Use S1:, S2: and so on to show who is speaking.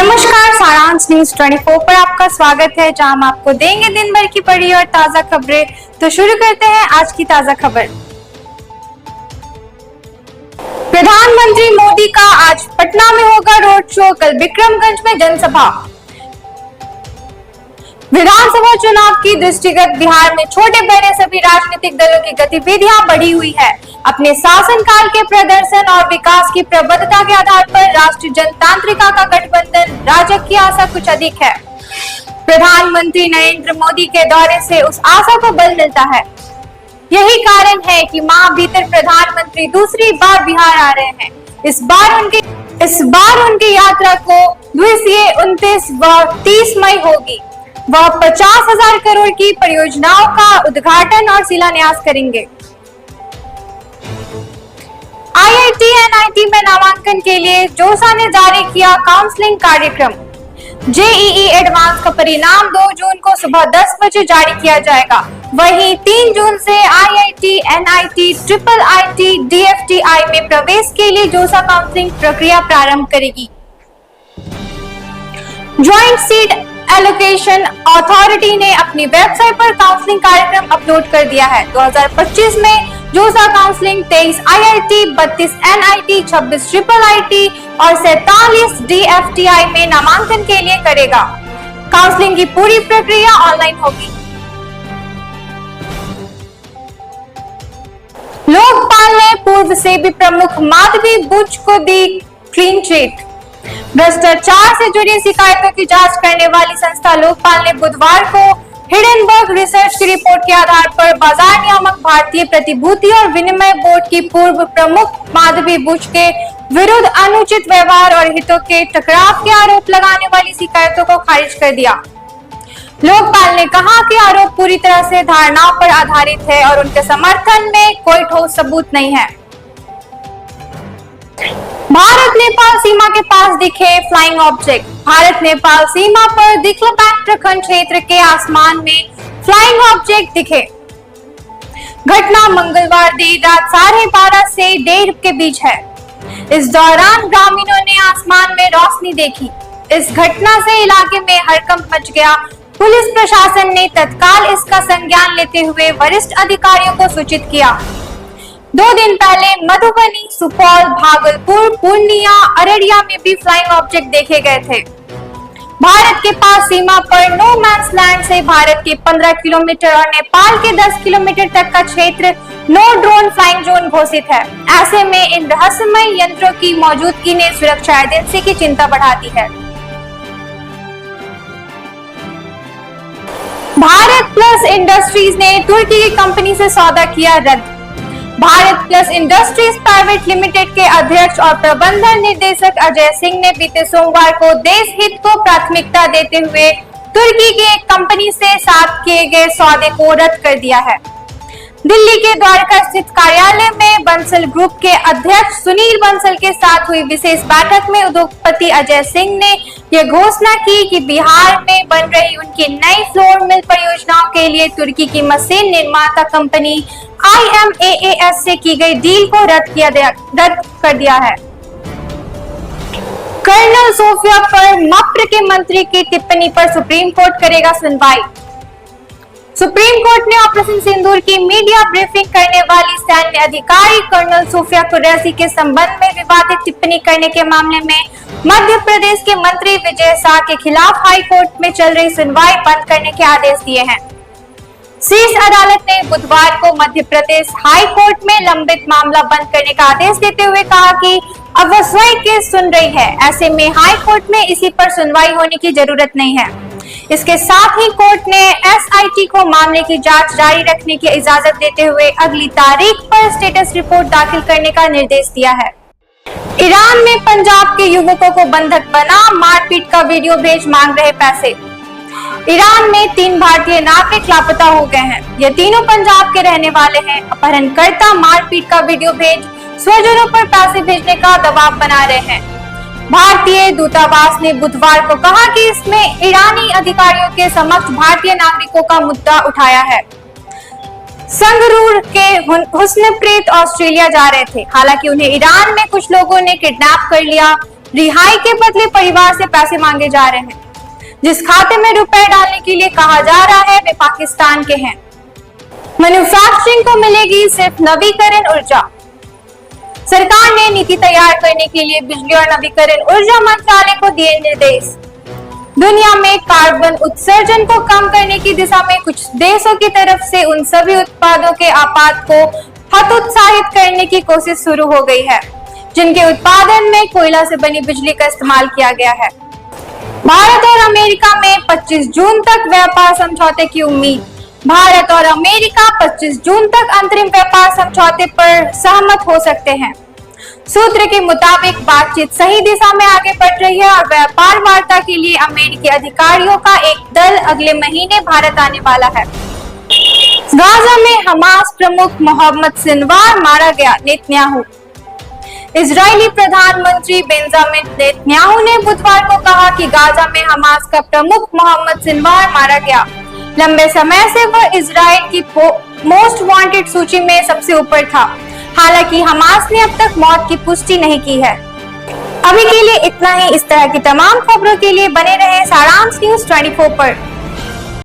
S1: नमस्कार, सारांश न्यूज 24 पर आपका स्वागत है, जहां हम आपको देंगे दिन भर की बड़ी और ताजा खबरें। तो शुरू करते हैं आज की ताजा खबर। प्रधानमंत्री मोदी का आज पटना में होगा रोड शो, कल विक्रमगंज में जनसभा। विधानसभा चुनाव की दृष्टिगत बिहार में छोटे बड़े सभी राजनीतिक दलों की गतिविधियां बढ़ी हुई है। अपने शासनकाल के प्रदर्शन और विकास की प्रबुद्धता के आधार पर राष्ट्रीय जनतांत्रिका का गठबंधन राजग की आशा कुछ अधिक है। प्रधानमंत्री नरेंद्र मोदी के दौरे से उस आशा को बल मिलता है। यही कारण है कि माह भीतर प्रधानमंत्री दूसरी बार बिहार आ रहे हैं। इस बार उनकी यात्रा को द्वितीय 29 व 30 मई होगी। वह 50,000 करोड़ की परियोजनाओं का उद्घाटन और शिलान्यास करेंगे। IIT NIT में नामांकन के लिए जोसा ने जारी किया काउंसलिंग कार्यक्रम। JEE एडवांस का परिणाम 2 जून को सुबह 10 बजे जारी किया जाएगा। वहीं 3 जून से IIT NIT IIT DFTI में प्रवेश के लिए जोसा काउंसलिंग प्रक्रिया प्रारंभ करेगी। ज्वाइंट सीट एलोकेशन अथॉरिटी ने अपनी वेबसाइट पर काउंसलिंग कार्यक्रम अपलोड कर दिया है। 2025 में जोसा काउंसलिंग 23 IIT, 32 NIT, 26 IIIT और 47 DFTI में नामांकन के लिए करेगा। काउंसलिंग की पूरी प्रक्रिया ऑनलाइन होगी। लोकपाल ने पूर्व सेबी प्रमुख माधवी बुच को दी क्लीन चिट। भ्रष्टाचार से जुड़ी शिकायतों की जांच करने वाली संस्था लोकपाल ने बुधवार को हिडेनबर्ग रिसर्च की रिपोर्ट के आधार पर बाजार नियामक भारतीय प्रतिभूति और विनिमय बोर्ड की पूर्व प्रमुख माधवी बुच के विरुद्ध अनुचित व्यवहार और हितों के टकराव के आरोप लगाने वाली शिकायतों को खारिज कर दिया। लोकपाल ने कहा कि आरोप पूरी तरह से धारणाओं पर आधारित है और उनके समर्थन में कोई ठोस सबूत नहीं है। भारत नेपाल सीमा के पास दिखे फ्लाइंग ऑब्जेक्ट। भारत नेपाल सीमा पर दिक्लपैक प्रखंड क्षेत्र के आसमान में फ्लाइंग ऑब्जेक्ट दिखे। घटना मंगलवार देर रात 12:30 से 1:30 के बीच है। इस दौरान ग्रामीणों ने आसमान में रोशनी देखी। इस घटना से इलाके में हड़कंप मच गया। पुलिस प्रशासन ने तत्काल इसका संज्ञान लेते हुए वरिष्ठ अधिकारियों को सूचित किया। 2 दिन पहले मधुबनी, सुपौल, भागलपुर, पूर्णिया, अररिया में भी फ्लाइंग ऑब्जेक्ट देखे गए थे। भारत के पास सीमा पर नो मैंस लैंड से भारत के 15 किलोमीटर और नेपाल के 10 किलोमीटर तक का क्षेत्र नो ड्रोन फ्लाइंग जोन घोषित है। ऐसे में इन रहस्यमय यंत्रों की मौजूदगी ने सुरक्षा एजेंसी की चिंता बढ़ा दी है। भारत प्लस इंडस्ट्रीज ने तुर्की की कंपनी से सौदा किया रद्द। Bharat plus industries private limited के अध्यक्ष और प्रबंधन निदेशक अजय सिंह ने बीते सोमवार को देश हित को प्राथमिकता देते हुए तुर्की की एक कंपनी से साथ किए गए सौदे को रद्द कर दिया है। दिल्ली के द्वारका स्थित कार्यालय में बंसल ग्रुप के अध्यक्ष सुनील बंसल के साथ हुई विशेष बैठक में उद्योगपति अजय सिंह ने यह घोषणा की कि बिहार में बन रही उनकी नई फ्लोर मिल परियोजनाओं के लिए तुर्की की मशीन निर्माता कंपनी IMAAS से की गई डील को रद्द कर दिया है। कर्नल सोफिया पर मप्र के मंत्री की टिप्पणी पर सुप्रीम कोर्ट करेगा सुनवाई। सुप्रीम कोर्ट ने ऑपरेशन सिंदूर की मीडिया ब्रीफिंग करने वाली सैन्य अधिकारी कर्नल सोफिया कुरैशी के संबंध में विवादित टिप्पणी करने के मामले में मध्य प्रदेश के मंत्री विजय शाह के खिलाफ हाई कोर्ट में चल रही सुनवाई बंद करने के आदेश दिए हैं। शीर्ष अदालत ने बुधवार को मध्य प्रदेश हाई कोर्ट में लंबित मामला बंद करने का आदेश देते हुए कहा कि अब वह स्वयं केस सुन रही है। ऐसे में हाई कोर्ट में इसी पर सुनवाई होने की जरूरत नहीं है। इसके साथ ही कोर्ट ने SIT को मामले की जांच जारी रखने की इजाजत देते हुए अगली तारीख पर स्टेटस रिपोर्ट दाखिल करने का निर्देश दिया है। ईरान में पंजाब के युवकों को बंधक बना मारपीट का वीडियो भेज मांग रहे पैसे। ईरान में 3 भारतीय नागरिक लापता हो गए हैं। ये तीनों पंजाब के रहने वाले हैं। अपहरणकर्ता मारपीट का वीडियो भेज स्वजनों पर पैसे भेजने का दबाव बना रहे हैं। भारतीय दूतावास ने बुधवार को कहा कि इसमें ईरानी अधिकारियों के समक्ष भारतीय नागरिकों का मुद्दा उठाया है। संगरूर के हुस्नप्रीत ऑस्ट्रेलिया जा रहे थे। हालांकि उन्हें ईरान में कुछ लोगों ने किडनैप कर लिया। रिहाई के बदले परिवार से पैसे मांगे जा रहे हैं। जिस खाते में रुपए डालने के लिए कहा जा रहा है वे पाकिस्तान के हैं। मैन्युफैक्चरिंग को मिलेगी सिर्फ नवीकरण ऊर्जा। सरकार ने नीति तैयार करने के लिए बिजली और नवीकरण ऊर्जा मंत्रालय को दिए निर्देश। दुनिया में कार्बन उत्सर्जन को कम करने की दिशा में कुछ देशों की तरफ से उन सभी उत्पादों के आपात को हतोत्साहित करने की कोशिश शुरू हो गई है जिनके उत्पादन में कोयला से बनी बिजली का इस्तेमाल किया गया है। भारत और अमेरिका में 25 जून तक व्यापार समझौते की उम्मीद। भारत और अमेरिका 25 जून तक अंतरिम व्यापार समझौते पर सहमत हो सकते हैं। सूत्र के मुताबिक बातचीत सही दिशा में आगे बढ़ रही है और व्यापार वार्ता के लिए अमेरिकी अधिकारियों का एक दल अगले महीने भारत आने वाला है। गाजा में हमास प्रमुख मोहम्मद सिनवार मारा गया। नेतन्याहू। इजरायली प्रधानमंत्री बेंजामिन नेतन्याहू ने बुधवार को कहा कि गाजा में हमास का प्रमुख मोहम्मद सिनवार मारा गया। लंबे समय से वह इजराइल की मोस्ट वांटेड सूची में सबसे ऊपर था। हालांकि हमास ने अब तक मौत की पुष्टि नहीं की है। अभी के लिए इतना ही। इस तरह की तमाम खबरों के लिए बने रहे सारांश न्यूज़ 24 पर।